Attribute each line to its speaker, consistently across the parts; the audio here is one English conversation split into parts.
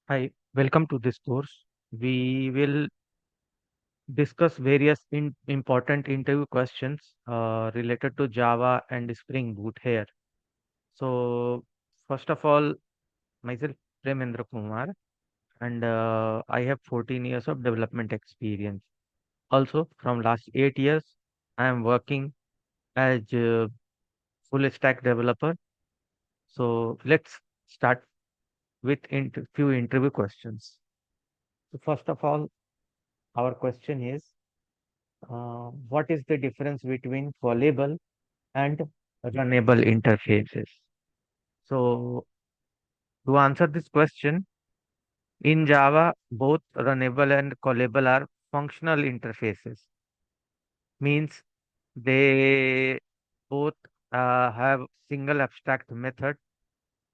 Speaker 1: Hi, welcome to this course. We will discuss various important interview questions related to Java and Spring Boot here. So, first of all, myself Premendra Kumar, and I have 14 years of development experience. Also, from last 8 years, I am working as a full stack developer. So, let's start with few interview questions. So, first of all, our question is what is the difference between callable and runnable interfaces? So, to answer this question, in Java, both runnable and callable are functional interfaces, means they both have single abstract method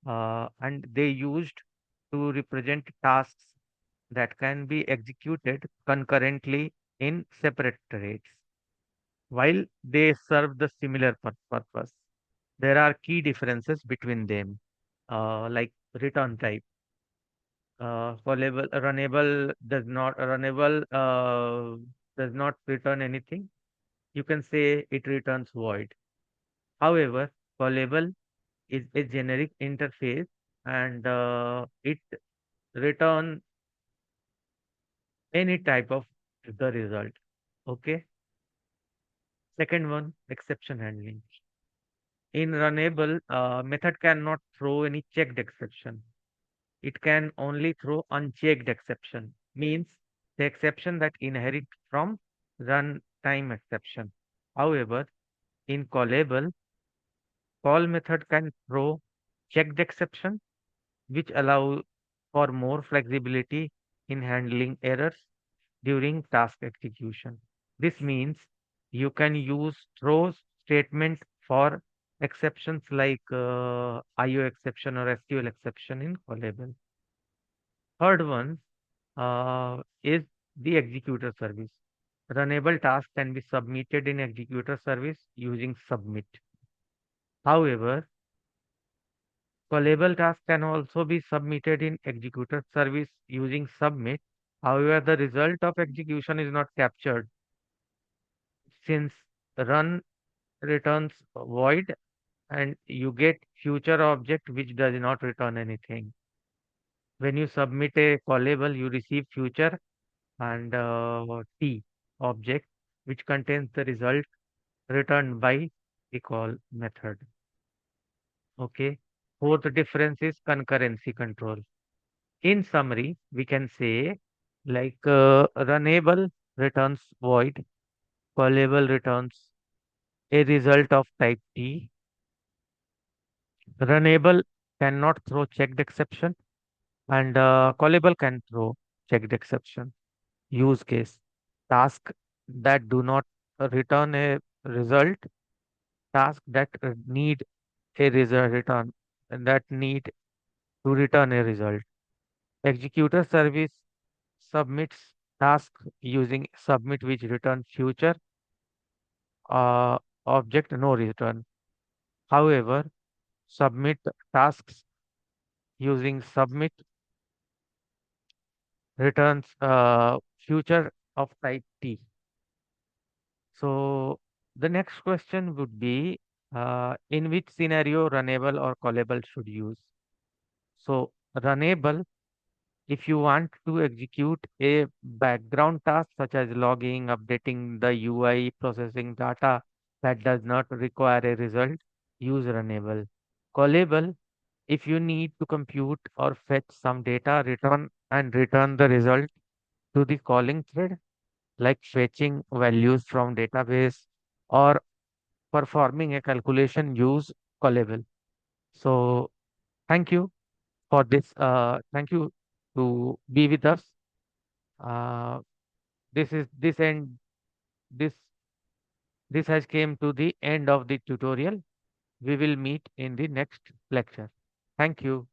Speaker 1: and they used to represent tasks that can be executed concurrently in separate threads. While they serve the similar purpose, there are key differences between them, like return type. Runnable does not return anything. You can say it returns void. However, callable is a generic interface and it return any type of the result. Okay. Second one, exception handling. In runnable, method cannot throw any checked exception. It can only throw unchecked exception, means the exception that inherit from runtime exception. However, in callable, call method can throw checked exception, which allow for more flexibility in handling errors during task execution. This means you can use throw statement for exceptions like IO exception or SQL exception in callable. Third one is the executor service. Runnable task can be submitted in executor service using submit. However, callable task can also be submitted in executor service using submit. However, the result of execution is not captured since run returns void and you get future object which does not return anything. When you submit a callable, you receive future and T object which contains the result returned by the call method. Okay. Fourth difference is concurrency control. In summary, we can say like runnable returns void, callable returns a result of type T, runnable cannot throw checked exception, and callable can throw checked exception. Use case task that do not return a result, task that need a result return, and that need to return a result. Executor service submits task using submit which return future uh, object no return. However, submit tasks using submit returns future of type T. So the next question would be in which scenario runnable or callable should use? So runnable, if you want to execute a background task such as logging, updating the UI, processing data that does not require a result, use runnable. Callable, if you need to compute or fetch some data, return the result to the calling thread, like fetching values from database or performing a calculation, use callable. So thank you for this. Thank you to be with us. Uh, this is this end this this has came to the end of the tutorial. We will meet in the next lecture. Thank you.